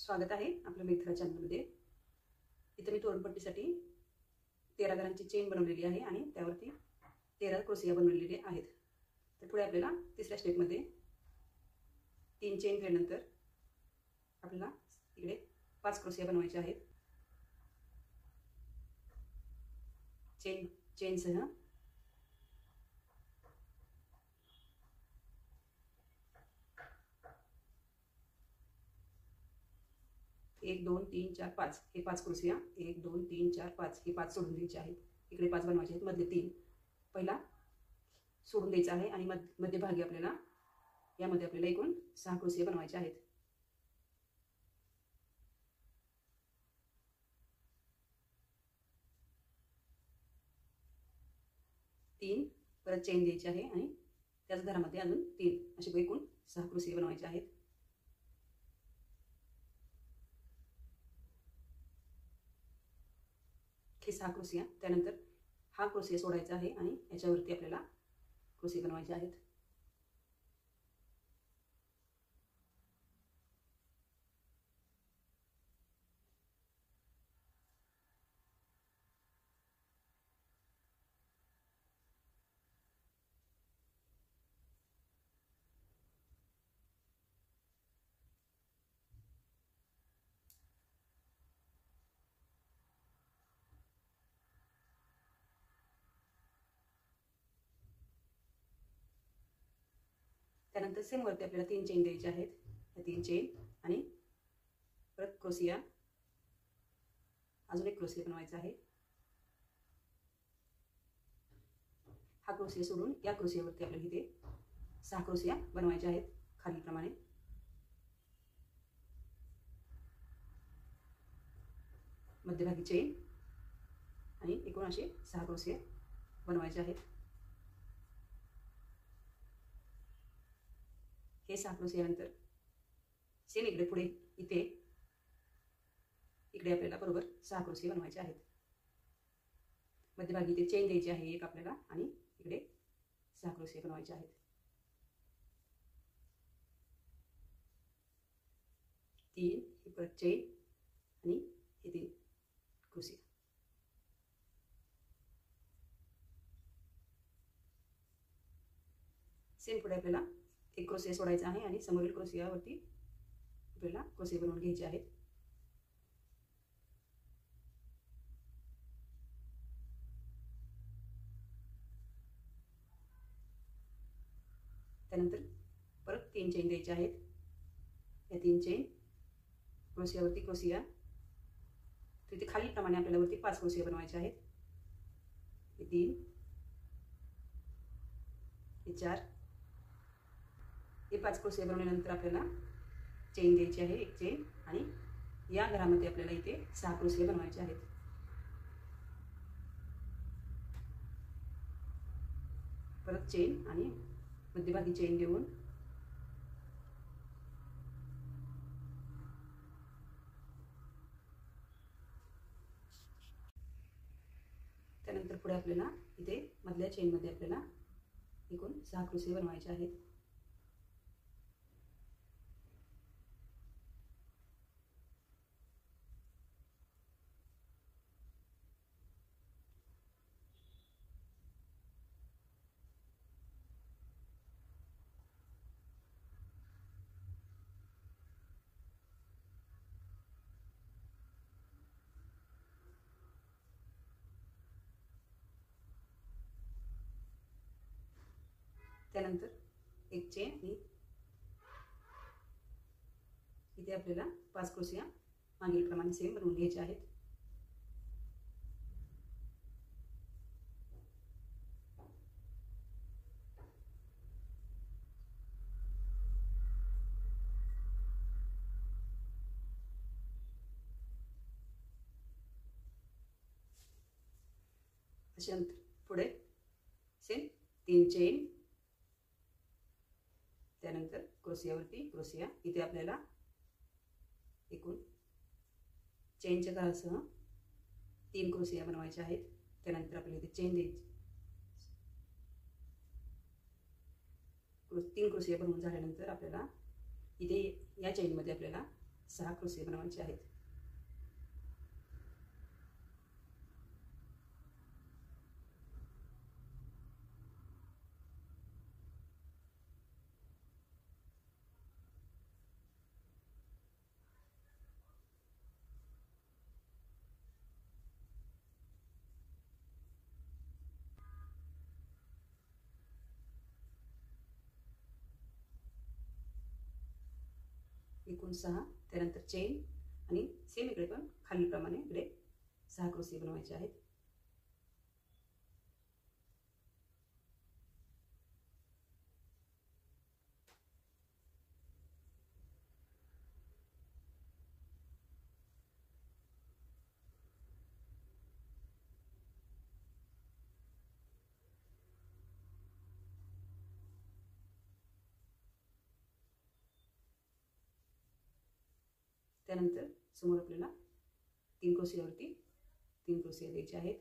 स्वागत आहे आपल्या मित्रा चॅनलमध्ये। इथे मी तोरणपट्टीसाठी 13 घरांची चेन बनवलेली आहे आणि त्यावरती 13 क्रोशिया बनवलेले आहेत। तर पुढे आपल्याला तिसऱ्या स्टेपमध्ये 3 चेन केल्यानंतर आपल्याला इकडे 5 क्रोशिया बनवायचे आहेत। चेनसह 1 2 3 4 5 हे 5 क्रोशिया 1 2 3 4 5 हे 5 सोडून द्यायचे आहेत। इकडे 5 बनवायचे आहेत, मधले 3 पहिला सोडून द्यायचा आहे आणि मध्यभागी आपल्याला यामध्ये आपल्याला एकूण 6 क्रोशिया बनवायचे आहेत। तीन परत चेन द्यायची आहे आणि त्याच घरामध्ये अजून 3 असे एकूण 6 क्रोशिया बनवायचे आहेत। हे 6 क्रोशिया त्यानंतर हा क्रोशिया सोडायचा आहे आणि याच्यावरती आपल्याला क्रोशिया बनवायचे आहेत। त्यानंतर सेम वरती आपल्याला 3 चेन द्यायचे आहेत। या 3 चेन आणि परत क्रोशिया अजून एक क्रोशिया बनवायचा आहे। हा क्रोशिया सोडून या क्रोशियावरती आपल्याला इथे 6 क्रोशिया बनवायचे आहेत खालीप्रमाणे। मध्यभागी चेन आणि एकूण असे 6 क्रोशिया बनवायचे आहेत। हे 6 क्रोशिया नंतर सेम इकडे पुढे इकडे आपल्याला बरोबर 6 क्रोशिया बनवायचे आहेत। मध्यभागी इथे चेन द्यायची आहे एक आपल्याला आणि इकडे 6 क्रोशिया बनवायचे आहेत। 3 ही परत चेन आणि हे 3 क्रोशिया। सेम पुढे आपल्याला एक क्रोशिया सोडायचा आहे आणि समोरील क्रोशियावरती आपल्याला क्रोशिया बनवून घ्यायचे आहेत। त्यानंतर परत 3 चेन द्यायचे आहेत। या 3 चेन क्रोशियावरती क्रोशिया तिथे खाली प्रमाणे आपल्याला वरती 5 क्रोशिया बनवायचे आहेत। हे 3 हे 4 हे 5 क्रोशिया बनवल्यानंतर आपल्याला चेन द्यायची आहे एक चेन आणि या घरामध्ये आपल्याला इथे 6 क्रोशिया बनवायचे आहेत। परत चेन आणि मध्यभागी चेन देऊन त्यानंतर पुढे आपल्याला इथे मधल्या चेनमध्ये आपल्याला एकूण 6 क्रोशिया बनवायचे आहेत। त्यानंतर एक चेन आणि इथे आपल्याला 5 क्रोशिया मागील प्रमाणे सेम बनवून घ्यायचे आहेत। अशानंतर पुढे सेम 3 चेन त्यानंतर क्रोशियावरती क्रोशिया इथे आपल्याला एकूण चेनच्या घरासह 3 क्रोशिया बनवायचे आहेत। त्यानंतर आपल्याला इथे चेन द्यायची 3 क्रोशिया बनवून झाल्यानंतर आपल्याला इथे या चेनमध्ये आपल्याला 6 क्रोशिया बनवायचे आहेत. एकूण 6, त्यानंतर चेन आणि सेम इकडे पण खालीलप्रमाणे इकडे 6 क्रोशिया बनवायचे आहेत. त्यानंतर समोर आपल्याला 3 क्रोशियावरती 3 क्रोशिया द्यायचे आहेत.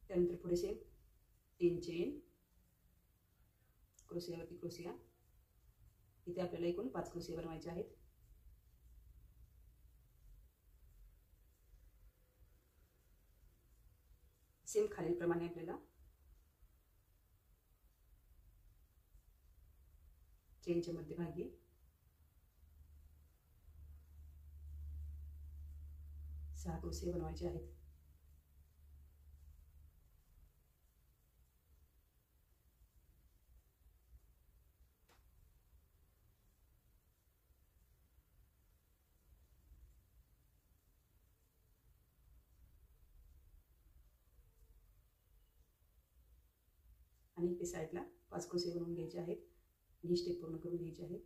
त्यानंतर पुढे सेम 3 चेन, क्रोशियावरती क्रोशिया. इथे आपल्याला एकूण 5 क्रोशिया बनवायचे आहेत. सेम खालीलप्रमाणे आपल्याला चेनच्या मध्यभागी 6 क्रोशिया बनवायचे आहेत. आणि इथे साईडला 5 क्रोशिया बनवून घ्यायचे आहेत. ही स्टेप पूर्ण करून घ्यायची आहे.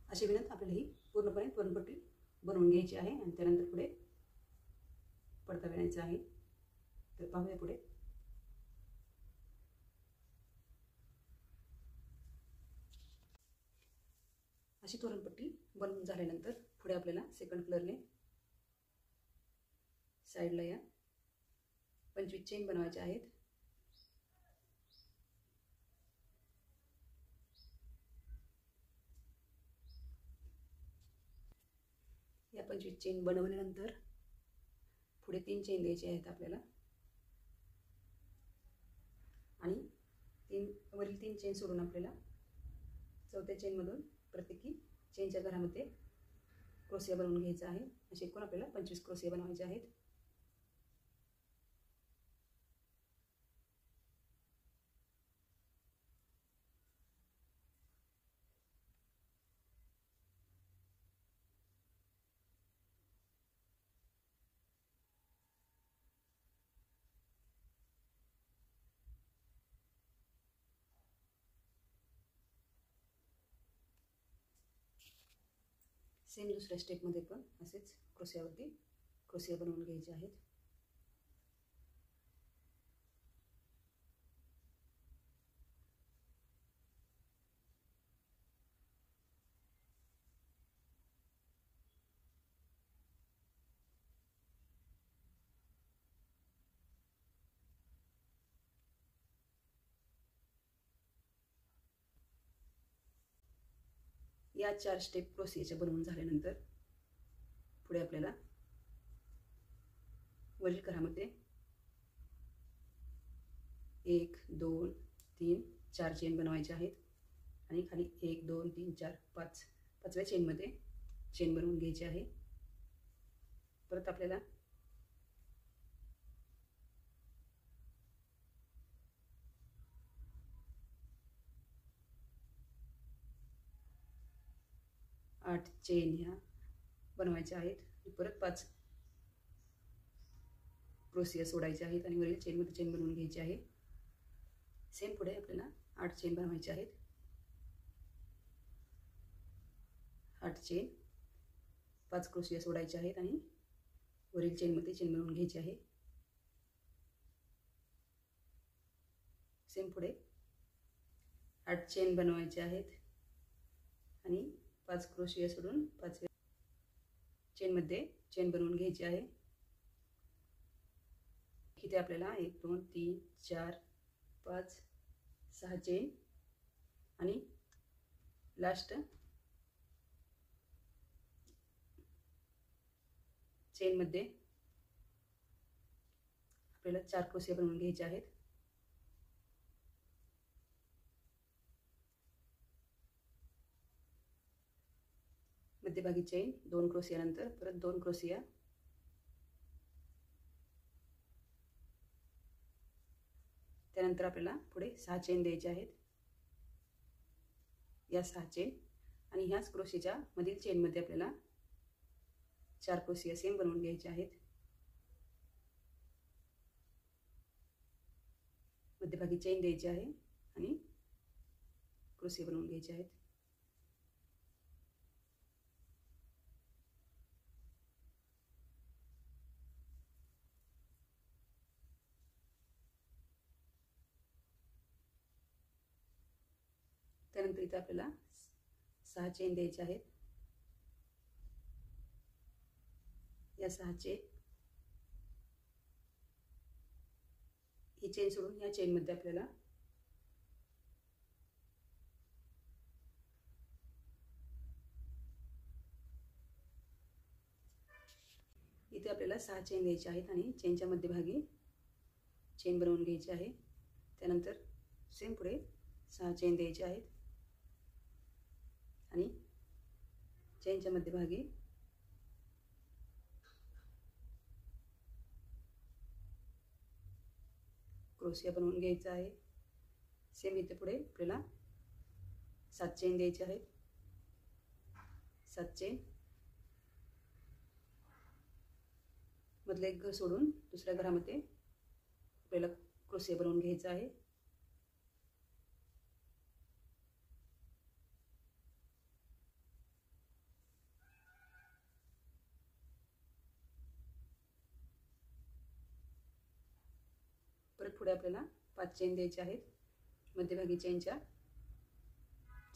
अशी विनंती आपल्याला ही पूर्णपणे त्वरणपट्टी बनवून घ्यायची आहे आणि त्यानंतर पुढे पडता विणायचा आहे. तर पाहूया पुढे. अशी तोरणपट्टी बनवून झाल्यानंतर पुढे आपल्याला सेकंड कलरने साईडला या 25 चेन बनवायच्या आहेत. या 25 चेन बनवल्यानंतर पुढे 3 चेन द्यायचे आहेत आपल्याला आणि वरील 3 चेन सोडून आपल्याला चौथ्या चेनमधून प्रत्येकी चेनच्या घरामध्ये क्रोशिया बनवून घ्यायचा आहे. असे एकूण आपल्याला 25 क्रोशिया बनवायचे आहेत. सेम दुसऱ्या स्टेपमध्ये पण असेच क्रोशियावरती क्रोशिया बनवून घ्यायचे आहेत. या 4 स्टेप क्रोशियाच्या बनवून झाल्यानंतर पुढे आपल्याला वरील घरामध्ये 1 2 3 4 चेन बनवायचे आहेत आणि खाली 1 2 3 4 5 पाचव्या चेनमध्ये चेन बनवून घ्यायची आहे. परत आपल्याला आठ चेन ह्या बनवायच्या आहेत. परत 5 क्रोशिया सोडायचे आहेत आणि वरील चेनमध्ये चेन बनवून घ्यायची आहे. सेम पुढे आपल्याला 8 चेन बनवायचे आहेत. 8 चेन 5 क्रोशिया सोडायचे आहेत आणि वरील चेनमध्ये चेन बनवून घ्यायची आहे. सेम पुढे 8 चेन बनवायचे आहेत आणि 5 क्रोशिया सोडून 5 चेनमध्ये चेन बनवून घ्यायची आहे. इथे आपल्याला 1 2 3 4 5 6 चेन आणि लास्ट चेनमध्ये आपल्याला 4 क्रोशिया बनवून घ्यायचे आहेत. मध्यभागी चेन 2 क्रोशिया नंतर परत 2 क्रोशिया, त्यानंतर आपल्याला पुढे 6 चेन द्यायचे आहेत. या 6 चेन आणि ह्याच क्रोशियाच्या मधील चेनमध्ये आपल्याला 4 क्रोशिया सेम बनवून घ्यायचे आहेत. मध्यभागी चेन द्यायची आहे आणि क्रोशिया बनवून घ्यायचे आहेत. त्यानंतर इथे आपल्याला 6 चेन द्यायचे आहेत. या 6 चेन ही चेन सोडून या चेनमध्ये आपल्याला इथे आपल्याला 6 चेन द्यायचे आहेत आणि चेनच्या मध्यभागी चेन बनवून घ्यायची आहे. त्यानंतर सेम पुढे 6 चेन द्यायचे आहेत आणि चेनच्या मध्यभागी क्रोशिया बनवून घ्यायचा आहे. सेम इथे पुढे आपल्याला 7 चेन द्यायचे आहेत. 7 चेन मधलं एक घर सोडून दुसऱ्या घरामध्ये आपल्याला क्रोशिया बनवून घ्यायचा आहे. परत पुढे आपल्याला 5 चेन द्यायचे आहेत. मध्यभागी चेनच्या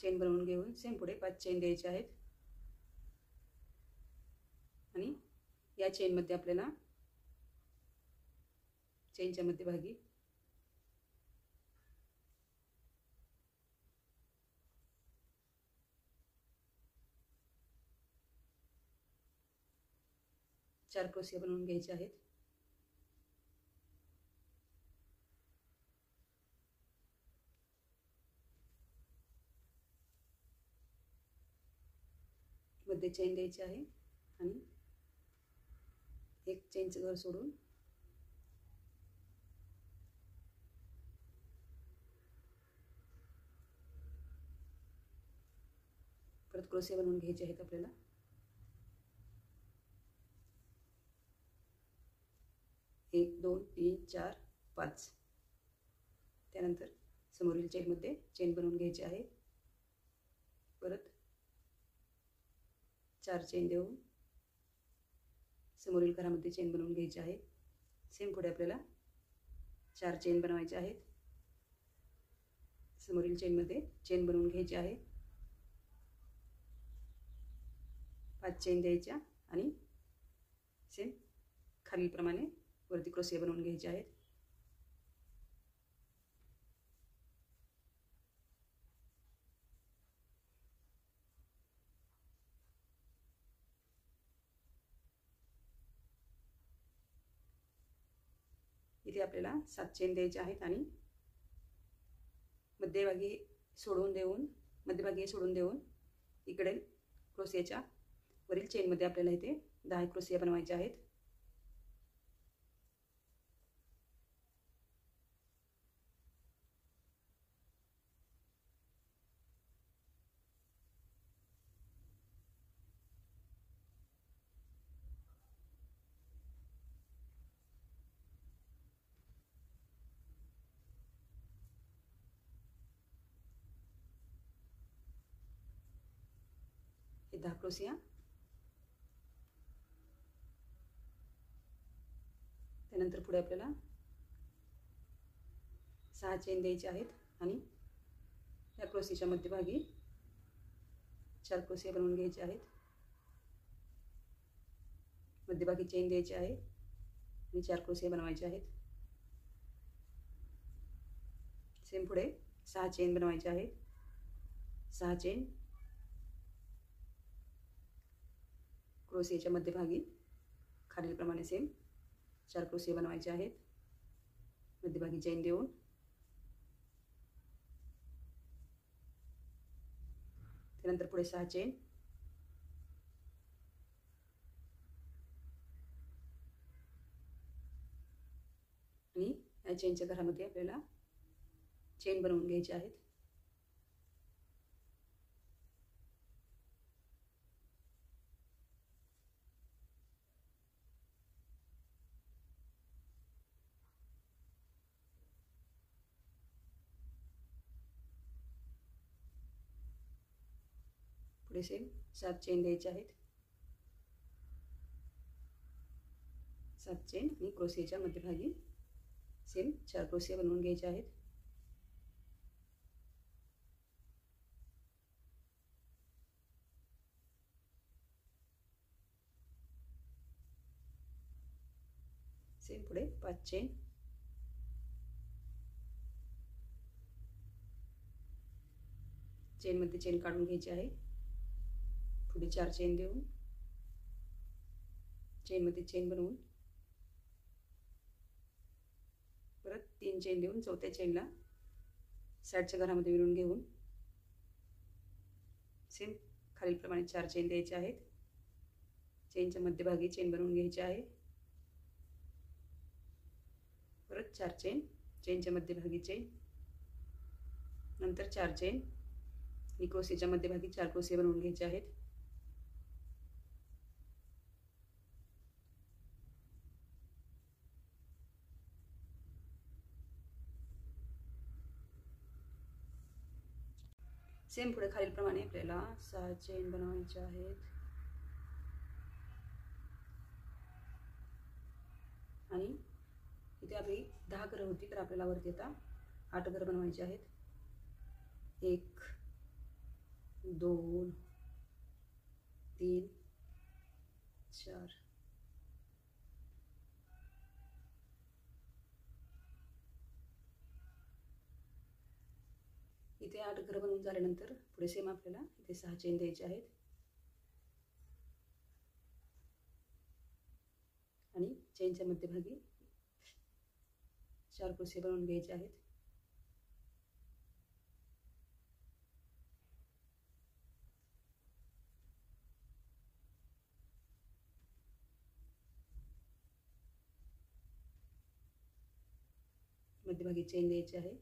चेन बनवून घेऊन सेम पुढे 5 चेन द्यायचे आहेत आणि या चेनमध्ये आपल्याला चेनच्या मध्यभागी चार क्रोशिया बनवून घ्यायचे आहेत. मध्ये चेन द्यायची आहे आणि एक चेनचं घर सोडून परत क्रोशिया बनवून घ्यायचे आहेत आपल्याला. एक 2 3 4 5. त्यानंतर समोरील चेनमध्ये चेन बनवून घ्यायची आहे. परत 4 चेन देऊन समोरील घरामध्ये चेन बनवून घ्यायची आहे. सेम पुढे आपल्याला 4 चेन बनवायचे आहेत. समोरील चेनमध्ये चेन बनवून घ्यायची आहे. 5 चेन द्यायच्या आणि सेम खालीलप्रमाणे वरती क्रोशिया बनवून घ्यायचे आहेत. इथे आपल्याला 7 चेन द्यायचे आहेत आणि मध्यभागी सोडून देऊन इकडे क्रोशियाच्या वरील चेनमध्ये आपल्याला इथे 10 क्रोशिया बनवायचे आहेत. हे 10 क्रोशिया. त्यानंतर पुढे आपल्याला 6 चेन द्यायचे आहेत आणि या क्रोशीच्या मध्यभागी 4 क्रोशे बनवून घ्यायचे आहेत. मध्यभागी चेन द्यायची आहे आणि 4 क्रोशे बनवायचे आहेत. सेम पुढे 6 चेन बनवायचे आहेत. 6 चेन क्रोशेच्या मध्यभागी खालीलप्रमाणे सेम 4 क्रोशे बनवायचे आहेत. मध्यभागी चेन देऊन त्यानंतर पुढे 6 चेन आणि या चेनच्या घरामध्ये आपल्याला चेन बनवून घ्यायचे आहेत. पुढे सेम 7 चेन द्यायचे आहेत. 7 चेन आणि क्रोशेच्या मध्यभागी सेम 4 क्रोशे बनवून घ्यायचे आहेत. सेम पुढे 5 चेन चेनमध्ये चेन काढून घ्यायची आहे. पुढे 4 चेन देऊन चेनमध्ये चेन बनवून परत 3 चेन देऊन चौथ्या चेनला साईडच्या घरामध्ये विणून घेऊन सेम खालीलप्रमाणे 4 चेन द्यायचे आहेत. चेनच्या मध्यभागी चेन बनवून घ्यायची आहे. परत 4 चेन चेनच्या मध्यभागी चेन नंतर 4 चेन आणि क्रोशेच्या मध्यभागी 4 क्रोशे बनवून घ्यायचे आहेत. सेम पुढे खालीलप्रमाणे आपल्याला 6 चेन बनवायच्या आहेत आणि इथे आपली 10 घरं होती तर आपल्याला वरती आता 8 घरं बनवायची आहेत. 1 2 3 4 इथे 8 घरं बनवून झाल्यानंतर पुढे सेम आपल्याला इथे 6 चेन द्यायचे आहेत आणि चेनच्या मध्यभागी 4 क्रोशे बनवून घ्यायचे आहेत. मध्यभागी चेन द्यायची आहे.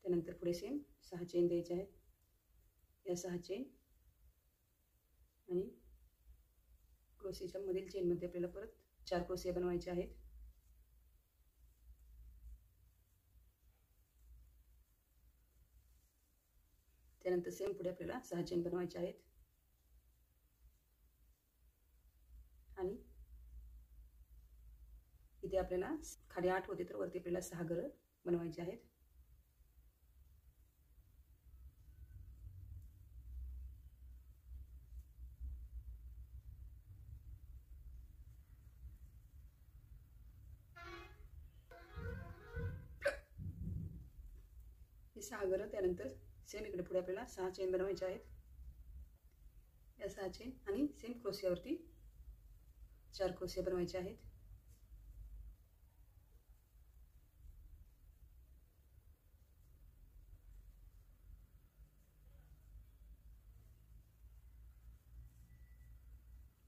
त्यानंतर पुढे सेम 6 चेन द्यायचे आहेत. या 6 चेन आणि क्रोशेच्या मधील चेनमध्ये आपल्याला परत 4 क्रोशे बनवायचे आहेत. त्यानंतर सेम पुढे आपल्याला 6 चेन बनवायचे आहेत आणि इथे आपल्याला खाली 8 होते तर वरती आपल्याला 6 घरं बनवायचे आहेत. ही 6 घरं त्यानंतर सेम इकडे पुढे आपल्याला 6 चेन बनवायचे आहेत. या 6 चेन आणि सेम क्रोशियावरती 4 क्रोशे बनवायचे आहेत.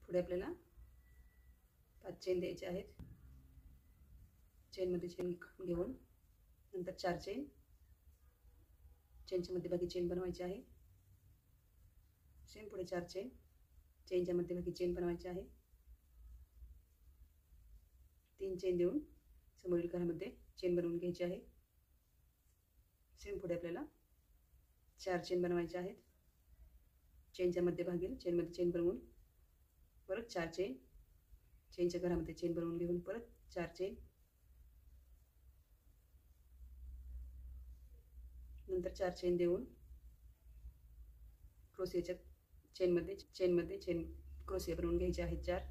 पुढे आपल्याला 5 चेन द्यायचे आहेत. चेनमध्ये चेन घेऊन नंतर 4 चेन चेनच्या मध्यभागी चेन बनवायची आहे. सेम पुढे 4 चेन चेनच्या मध्यभागी चेन बनवायची आहे. 3 चेन देऊन समोरील घरामध्ये चेन बनवून घ्यायची आहे. सेम पुढे आपल्याला 4 चेन बनवायचे आहेत. चेनच्या मध्यभागी चेनमध्ये चेन बनवून परत 4 चेन चेनच्या घरामध्ये चेन बनवून घेऊन परत 4 चेन, नंतर 4 चेन देऊन क्रोशियाच्या चेनमध्ये चेन क्रोशिया बनवून घ्यायचे आहेत 4.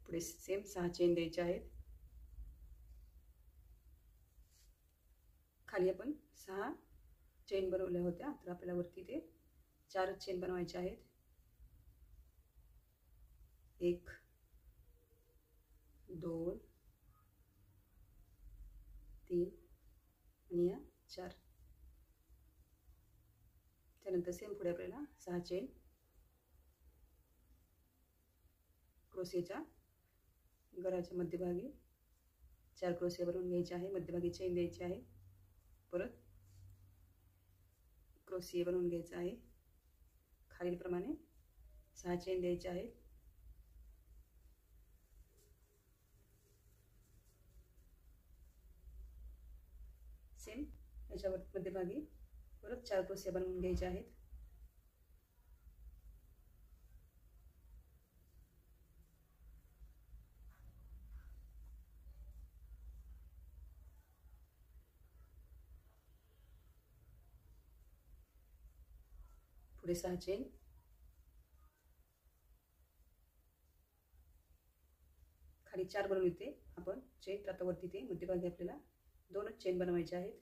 पुढे सेम 6 चेन द्यायचे आहेत. खाली आपण 6 चेन बनवल्या होत्या, तर आपल्याला वरती ते 4 चेन बनवायचे आहेत. 1 2 3 आणि या 4. त्यानंतर सेम पुढे आपल्याला 6 चेन क्रोशियाच्या गराच्या मध्यभागी 4 क्रोशिया बनवून घ्यायचे आहे. मध्यभागी चेन द्यायची आहे. परत क्रोशिया बनवून घ्यायचा आहे. खालीलप्रमाणे 6 चेन द्यायचे आहेत. सेम याच्यावर मध्यभागी परत 4 क्रोशिया बनवून घ्यायचे आहेत. पुढे 6 चेन, खाली 4 बनवून येते आपण चेन, तर आता वरती ते मध्यभागी आपल्याला 2च चेन बनवायचे आहेत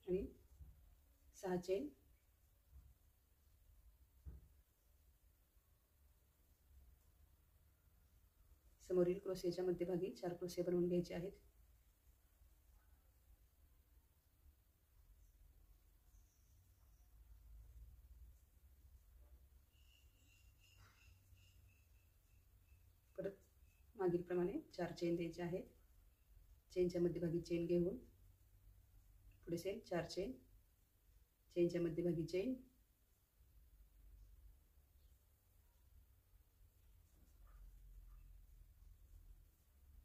आणि 6 चेन, समोरील क्रोशियाच्या मध्यभागी 4 क्रोशिया बनवून घ्यायचे आहेत. परत मागील प्रमाणे 4 चेन द्यायचे आहेत. चेनच्या मध्यभागी चेन घेऊन पुढे सेम 4 चेन, चेनच्या मध्यभागी चेन,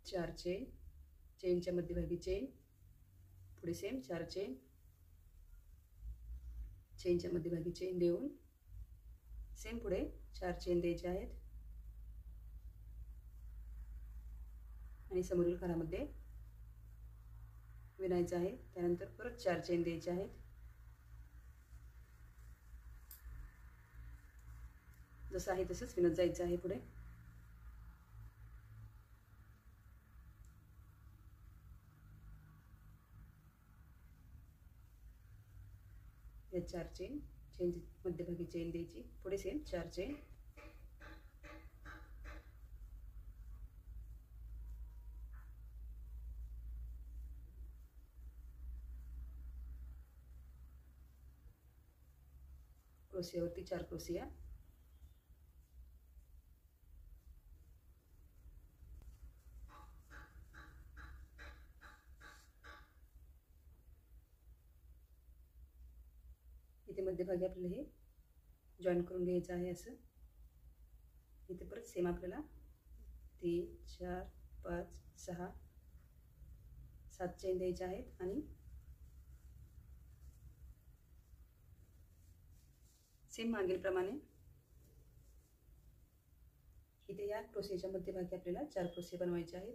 चार चेन, चेनच्या मध्यभागी चेन, पुढे सेम 4 चेन, चेनच्या मध्यभागी चेन देऊन सेम पुढे 4 चेन द्यायचे आहेत आणि समोरील घरामध्ये विणायचं आहे. त्यानंतर परत 4 चेन द्यायचे आहेत. जसं आहे तसंच विणत जायचं आहे. पुढे या 4 चेन, चेन मध्यभागी चेन द्यायची, पुढे सेम 4 चेन, क्रोशियावरती 4 क्रोशिया, इथे मध्यभागी आपल्याला हे जॉईन करून घ्यायचं आहे. असं इथे परत सेम आपल्याला 3 4 5 6 7 चेन द्यायचे आहेत आणि सेम मागील प्रमाणे इथे या क्रोशियाच्या मध्यभागी आपल्याला 4 क्रोशिया बनवायचे आहेत.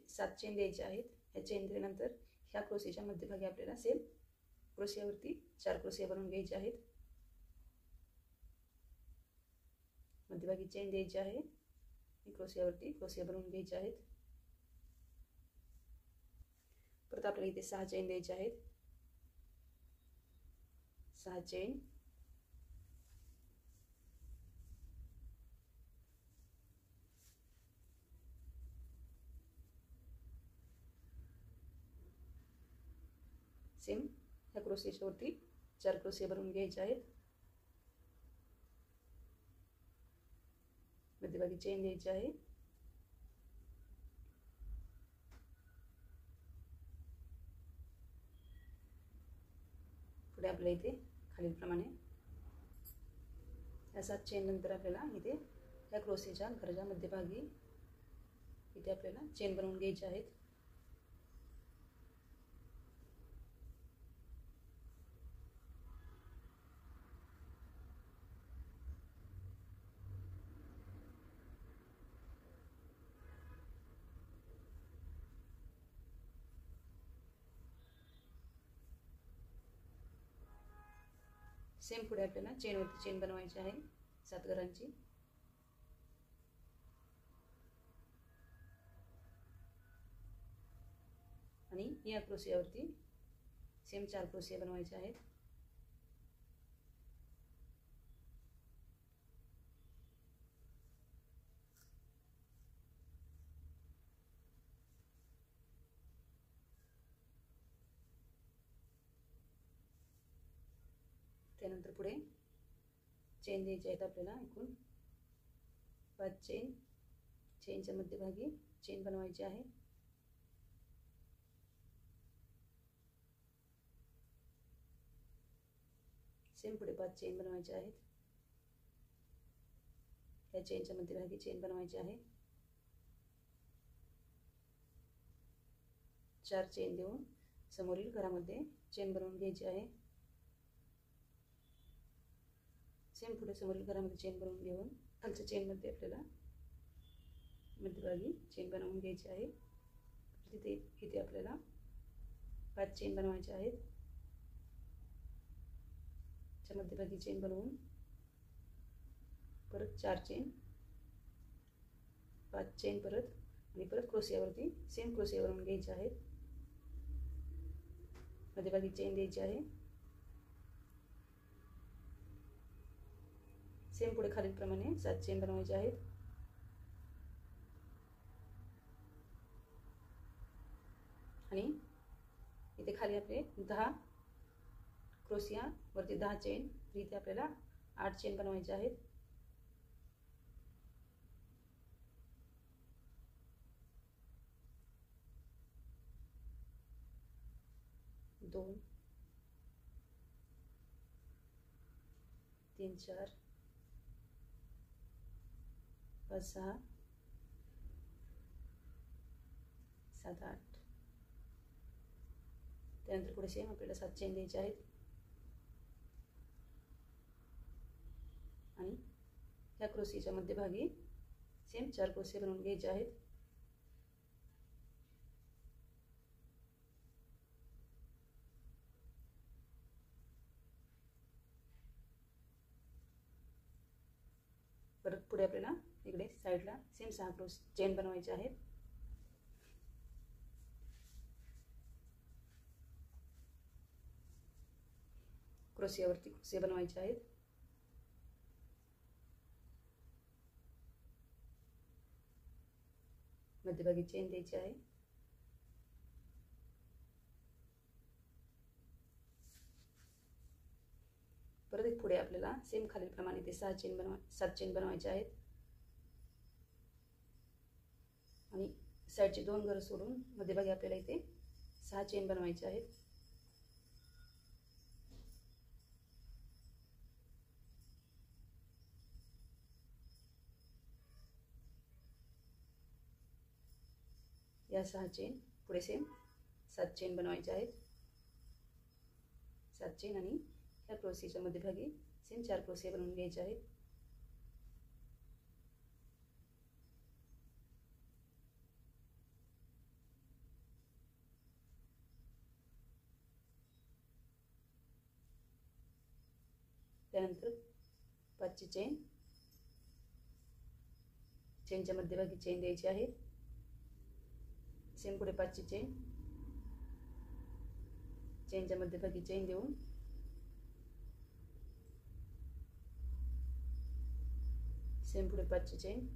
सात चेन द्यायचे आहेत. या चेन दिल्यानंतर ह्या क्रोशियाच्या मध्यभागी आपल्याला सेम क्रोशियावरती 4 क्रोशिया बनवून घ्यायचे आहेत. मध्यभागी चेन द्यायची आहे, क्रोशियावरती क्रोशिया बनवून घ्यायचे आहेत. परत आपल्याला इथे 6 चेन द्यायचे आहेत. 6 चेन, सेम ह्या क्रोशियावरती 4 क्रोशिया बनवून घ्यायचे आहेत. मध्यभागी चेन द्यायची आहे, पुढे आपल्याला इथे खालीलप्रमाणे या 7 चेन नंतर आपल्याला इथे या क्रोसेच्या घरच्या मध्यभागी इथे आपल्याला चेन बनवून घ्यायचे आहेत. सेम पुढे आपल्याला चेनवरती चेन बनवायची आहे 7 घरांची. आणि या क्रोशियावरती सेम 4 क्रोशिया बनवायचे आहेत. त्यानंतर पुढे चेन द्यायचे आहेत आपल्याला एकूण 5 चेन. चेनच्या मध्यभागी चेन बनवायची आहे. सेम पुढे 5 चेन बनवायचे आहेत. या चेनच्या मध्यभागी चेन बनवायची आहे. 4 चेन देऊन समोरील घरामध्ये चेन बनवून घ्यायची आहे. सेम पुढे समोरील घरामध्ये चेन बनवून घेऊन खालच्या चेनमध्ये आपल्याला मध्यभागी चेन बनवून घ्यायची आहे. इथे आपल्याला 5 चेन बनवायचे आहेत. च्या मध्यभागी चेन बनवून परत 4 चेन, 5 चेन परत आणि परत क्रोशियावरती सेम क्रोशिया बनवून घ्यायचे आहेत. मध्यभागी चेन द्यायची आहे. सेम पुढे खालीलप्रमाणे 7 चेन बनवायचे आहेत. आणि इथे खाली आपले 10 क्रोशिया वरती 10 चेन. इथे आपल्याला 8 चेन बनवायचे आहेत. दोन, 3, 4, 5, 6, 7, 8. त्यानंतर पुढे सेम आपल्याला 7 चेन द्यायचे आहेत. आणि या क्रोशीच्या मध्यभागी सेम 4 क्रोशे बनवून घ्यायचे आहेत. परत पुढे आपल्याला इकडे साइडला सेम 6 क्रोश चेन बनवायचे आहेत. क्रोशियावरती क्रोशे बनवायचे आहेत. मध्यभागी चेन द्यायची आहे. परत पुढे आपल्याला सेम खालीलप्रमाणे ते 7 चेन बनवायचे आहेत. आणि साइडचे 2 घर सोडून मध्यभागी आपल्याला इथे 6 चेन बनवायचे आहेत. या 6 चेन पुढे सेम 7 चेन बनवायचे आहेत. 7 चेन आणि या क्रोशीच्या मध्यभागी सेम 4 क्रोशे बनवून घ्यायचे आहेत. त्यानंतर 5ची चेन, चेनच्या मध्यभागी चेन द्यायची आहे. सेम पुढे 5ची चेन, चेनच्या मध्यभागी चेन देऊन सेम पुढे 5ची चेन,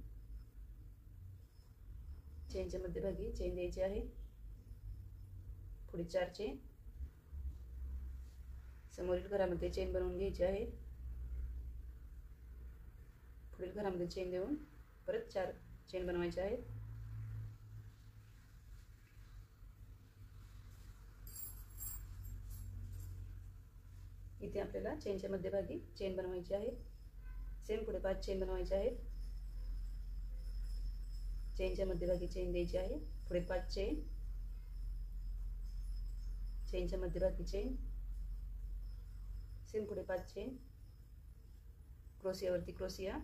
चेनच्या मध्यभागी चेन द्यायची आहे. पुढे 4 चेन, समोरील घरामध्ये चेन बनवून घ्यायची आहे. पुढील घरामध्ये चेन देऊन परत 4 चेन बनवायचे आहेत. इथे आपल्याला चेनच्या मध्यभागी चेन बनवायची आहे। सेम पुढे 5 चेन बनवायचे आहेत। चेनच्या मध्यभागी चेन द्यायची आहे, पुढे 5 चेन, चेनच्या मध्यभागी चेन, सेम पुढे 5 चेन, क्रोशियावरती क्रोशिया,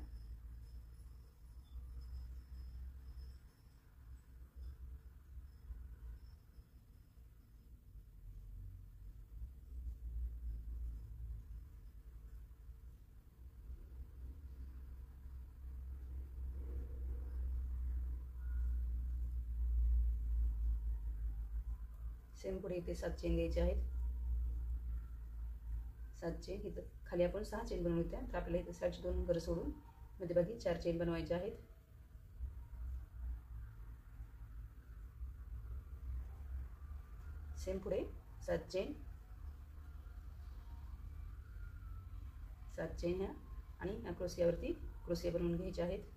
सेम पुढे इथे 7 चेन द्यायचे आहेत। 7 चेन, इथं खाली आपण 6 चेन बनवल्या होत्या, तर आपल्याला इथे साईडचे 2 घर सोडून मध्यभागी 4 चेन बनवायचे आहेत। सेम पुढे 7 चेन, 7 चेन ह्या आणि ह्या क्रोशियावरती क्रोशिया बनवून घ्यायचे आहेत।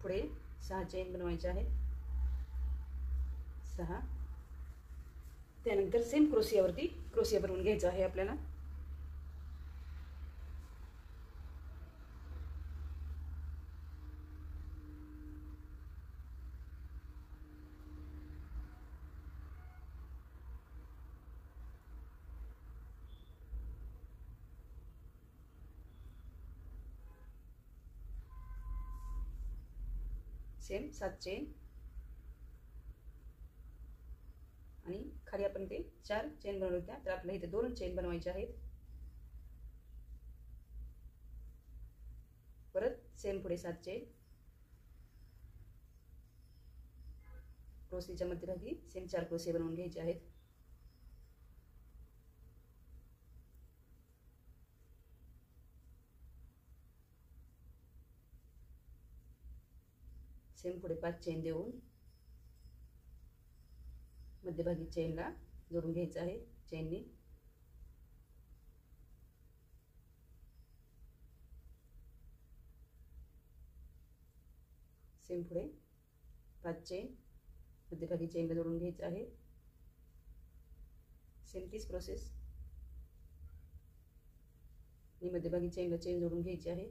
पुढे 6 चेन बनवायचे आहेत, 6, त्यानंतर सेम क्रोशियावरती क्रोशिया बनवून घ्यायचा आहे आपल्याला। सेम 7 चेन आणि खाली आपण इथे 4 चेन बनवल्या होत्या, तर आपल्याला इथे 2 चेन बनवायचे आहेत। परत सेम पुढे 7 चेन, क्रोशीच्या मध्यभागी सेम 4 क्रोशिया बनवून घ्यायचे आहेत। सेम पुढे 5 चेन देऊन मध्यभागी चेनला जोडून घ्यायचं आहे चेननी। सेम पुढे 5 चेन, मध्यभागी चेनला जोडून घ्यायचं आहे। सेम तीच प्रोसेस आणि मध्यभागी चेनला चेन जोडून घ्यायची आहे।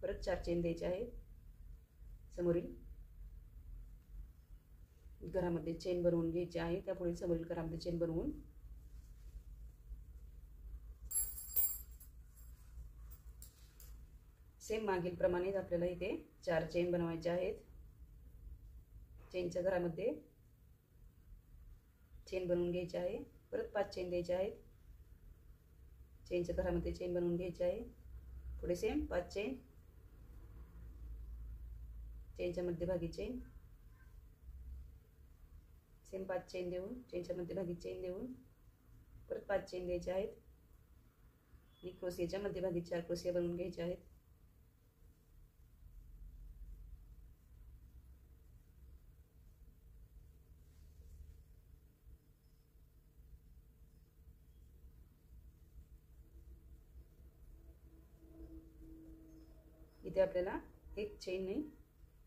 परत 4 चेन द्यायचे आहे। समोरील घरामध्ये चेन बनवून घ्यायची आहे, त्यापुढे समोरील घरामध्ये चेन बनवून सेम मागील प्रमाणे आपल्याला इथे 4 चेन बनवायचे आहेत। चेनच्या घरामध्ये चेन बनवून घ्यायची आहे, परत 5 चेन द्यायचे आहेत। चेनच्या घरामध्ये चेन बनवून घ्यायची आहे, पुढे सेम 5 चेन, चेनच्या मध्यभागी चेन, सेम 5 चेन देऊन चेनच्या मध्यभागी चेन देऊन परत 5 चेन द्यायचे आहेत आणि क्रोशियाच्या मध्यभागी 4 क्रोशिया बनवून घ्यायचे आहेत। इथे आपल्याला एक चेनने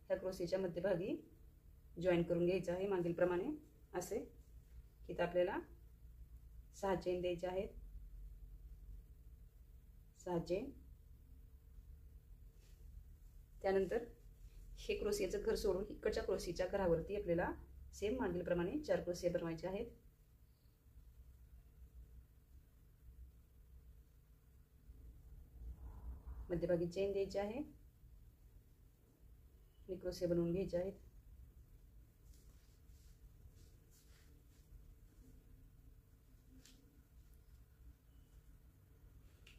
ह्या क्रोशियाच्या मध्यभागी जॉईन करून घ्यायचं आहे मागील प्रमाणे असे। इथे आपल्याला 6 चेन द्यायचे आहेत, 6 चेन, त्यानंतर हे क्रोशियाचं घर सोडून इकडच्या क्रोशियाच्या घरावरती आपल्याला सेम मागील प्रमाणे 4 क्रोशिया बनवायचे आहेत। मध्यभागी चेन द्यायची आहे आणि क्रोशिया बनवून घ्यायचे आहेत।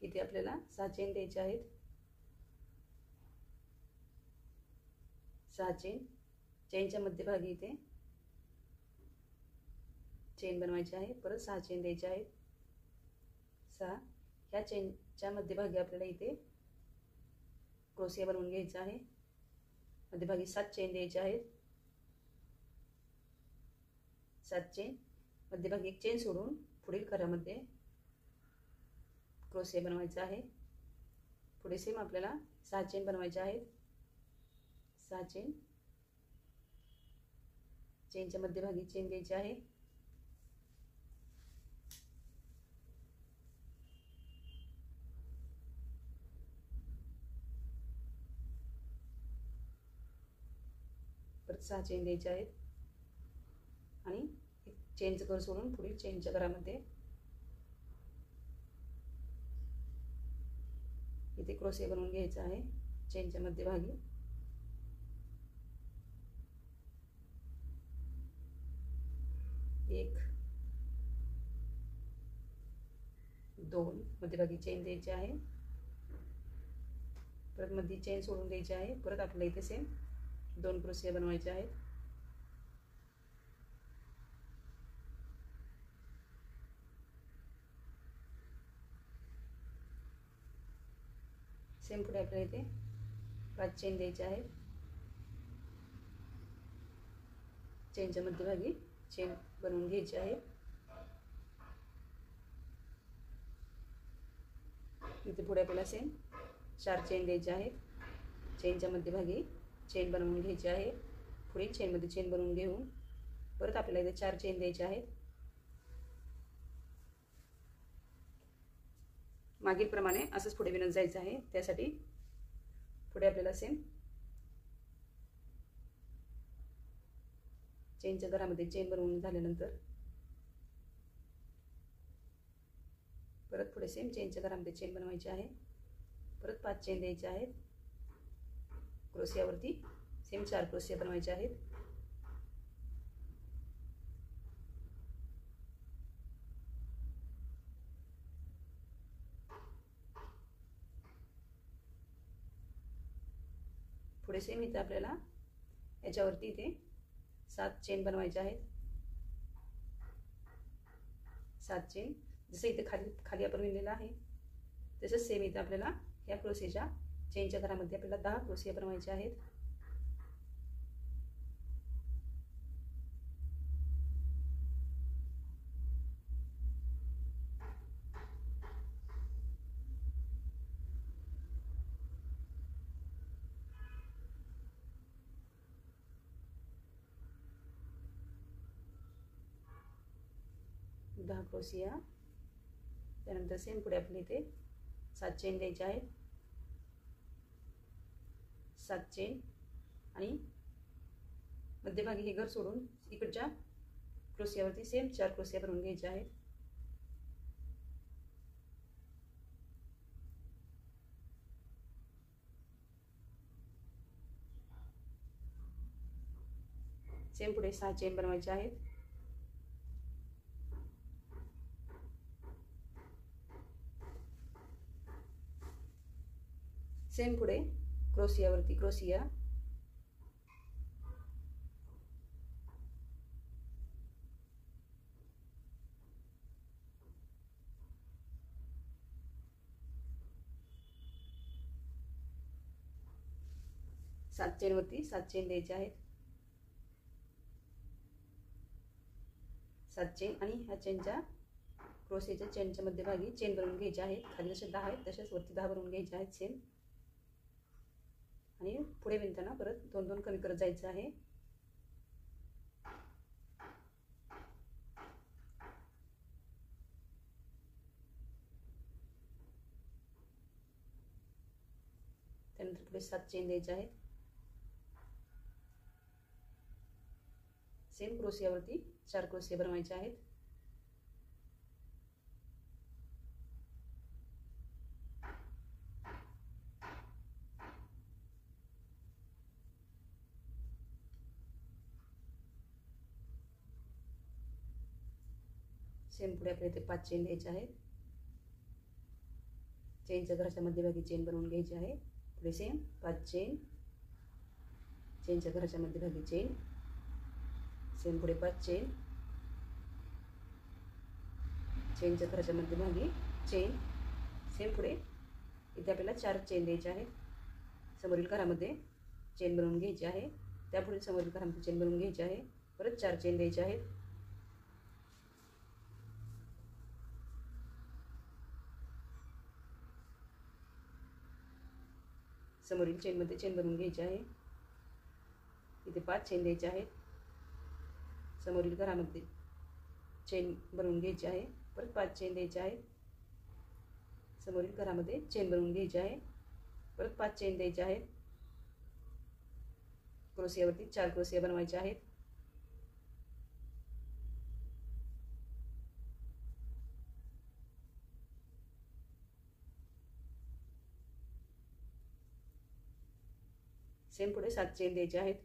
इथे आपल्याला 6 चेन द्यायचे आहेत, 6 चेन, चेनच्या मध्यभागी इथे चेन बनवायची आहे, परत 6 चेन द्यायचे आहेत, 6, ह्या चेनच्या मध्यभागी आपल्याला इथे क्रोशिया बनवून घ्यायचा आहे। मध्यभागी 7 चेन द्यायचे आहेत, 7 चेन, मध्यभागी एक चेन सोडून पुढील घरामध्ये क्रोशिया बनवायचा आहे। पुढे सेम आपल्याला 6 चेन बनवायच्या आहेत। 6 चेन, चेनच्या मध्यभागी चेन द्यायची आहे। परत 6 चेन द्यायचे आहेत आणि चेनचं घर सोडून पुढील चेनच्या घरामध्ये इथे क्रोशिया बनवून घ्यायचा आहे। चेनच्या मध्यभागी 1 2 मध्यभागी चेन द्यायची आहे। परत मध्ये चेन सोडून द्यायची आहे। परत आपल्याला इथे सेम 2 क्रोशिया बनवायचे आहेत। सेम पुढे आपल्याला इथे 5 चेन द्यायचे आहेत। चेनच्या मध्यभागी चेन बनवून घ्यायची आहे। इथे पुढे आपल्याला सेम 4 चेन द्यायचे आहेत। चेनच्या मध्यभागी चेन बनवून घ्यायची आहे। पुढील चेनमध्ये चेन बनवून घेऊन परत आपल्याला इथे 4 चेन द्यायचे आहेत। मागील प्रमाणे असंच पुढे विणत जायचं आहे। त्यासाठी पुढे आपल्याला सेम चेनच्या घरामध्ये चेन बनवून झाल्यानंतर परत पुढे सेम चेनच्या घरामध्ये चेन बनवायची आहे। परत 5 चेन द्यायचे आहेत। क्रोशियावरती सेम 4 क्रोशिया बनवायचे आहेत। पुढे सेम इथे आपल्याला याच्यावरती इथे 7 चेन बनवायचे आहेत। 7 चेन जसं इथे खाली आपण विणलेलं आहे तसंच सेम इथे आपल्याला या क्रोशियाच्या चेनच्या घरामध्ये आपल्याला 10 क्रोशिया बनवायचे आहेत। दहा क्रोशिया, त्यानंतर सेम पुढे आपल्या इथे 7 चेन द्यायचे आहेत। 7 चेन आणि मध्यभागी हे घर सोडून इकडच्या क्रोशियावरती सेम 4 क्रोशिया बनवून घ्यायचे आहेत। सेम पुढे 6 चेन बनवायचे आहेत। सेम पुढे क्रोशियावरती क्रोशिया, सात चेनवरती 7 चेन द्यायचे आहेत। 7 चेन आणि ह्या चेनच्या क्रोशियाच्या चेनच्या मध्यभागी चेन बनवून घ्यायचे आहेत। खाली जसे 10 आहेत तसेच वरती 10 बनवून घ्यायचे आहेत सेम। आणि पुढे विणताना परत 2-2 कमी करत जायचं आहे। त्यानंतर पुढे 7 चेन द्यायचे आहेत। सेम क्रोशियावरती 4 क्रोशिया बनवायचे आहेत। सेम पुढे आपल्याला इथे 5 चेन द्यायचे आहेत। चेनच्या घराच्या मध्यभागी चेन बनवून घ्यायची आहे। पुढे सेम 5 चेन, चेनच्या घराच्या मध्यभागी चेन, सेम पुढे 5 चेन, चेनच्या घराच्या मध्यभागी चेन, सेम पुढे इथे आपल्याला 4 चेन द्यायचे आहेत। समोरील घरामध्ये चेन बनवून घ्यायची आहे। त्यापुढे समोरील घरामध्ये चेन बनवून घ्यायची आहे। परत 4 चेन द्यायचे आहेत। समोरील चेनमध्ये चेन बनवून घ्यायची आहे. इथे 5 चेन द्यायचे आहेत. समोरील घरामध्ये चेन बनवून घ्यायची आहे. परत 5 चेन द्यायचे आहेत. समोरील घरामध्ये चेन बनवून घ्यायची आहे. परत 5 चेन द्यायचे आहेत. क्रोशियावरती 4 क्रोशिया बनवायचे आहेत. सेम पुढे 7 चेन द्यायचे आहेत.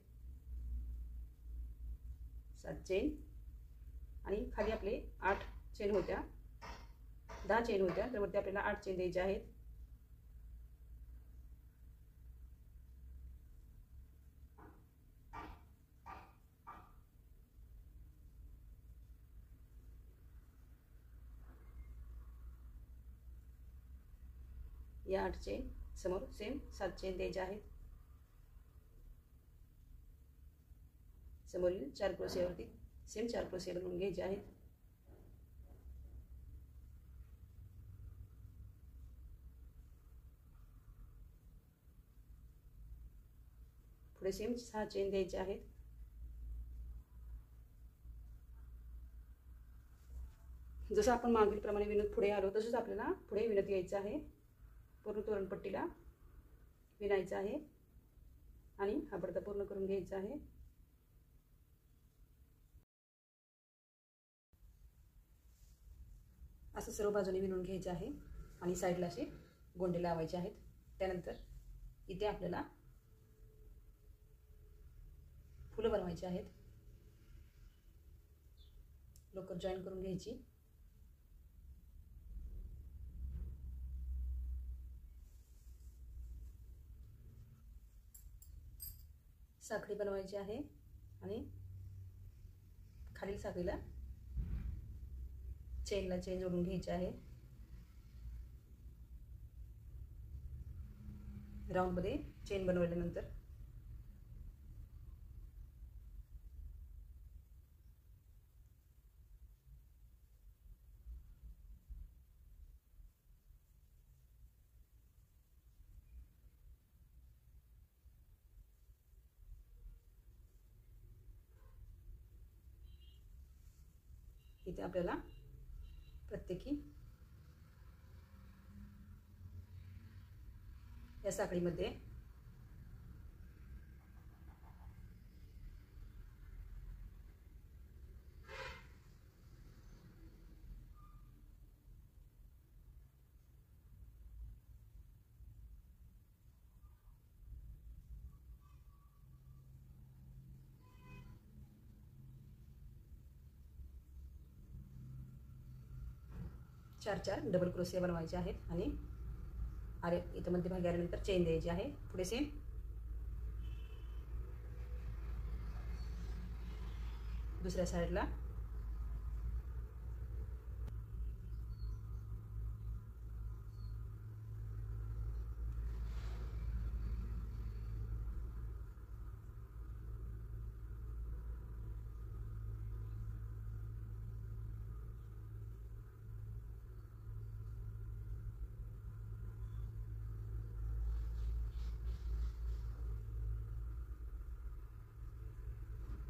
7 चेन आणि खाली आपले 8 चेन होत्या, 10 चेन होत्या, तर वरती आपल्याला 8 चेन द्यायचे आहेत. या 8 चेन समोर सेम 7 चेन द्यायचे आहेत. समोरील 4 क्रोशियावरती सेम 4 क्रोशिया बनवून घ्यायचे आहेत. पुढे सेम 6 चेन द्यायचे आहेत. जसं आपण मागील प्रमाणे विणत पुढे आलो तसंच आपल्याला पुढे विणत यायचं आहे. पूर्ण तोरणपट्टीला विणायचं आहे आणि हा पडदा पूर्ण करून घ्यायचा आहे. असं सर्व बाजूने विणून घ्यायचं आहे आणि साईडला असे गोंडे लावायचे आहेत. त्यानंतर इथे आपल्याला फुलं बनवायची आहेत. लोकर जॉईन करून घ्यायची. साखळी बनवायची आहे आणि खालील साखळीला चेनला चेन जोडून घ्यायची आहे. राऊंडमध्ये चेन बनवल्यानंतर इथे आपल्याला प्रत्येकी या साखळीमध्ये 4 डबल क्रोशिया बनवायचे आहेत आणि अरे इथं मध्यभागी आल्यानंतर चेन द्यायची आहे. पुढे सेम दुसऱ्या साईडला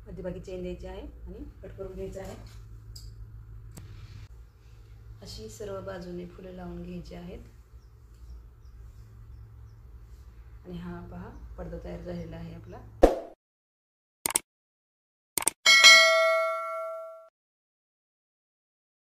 मध्यभागी चेन द्यायची आहे आणि कट करून घ्यायचं आहे. अशी सर्व बाजूने फुलं लावून घ्यायची आहेत आणि हा पहा पडदा तयार झालेला आहे आपला.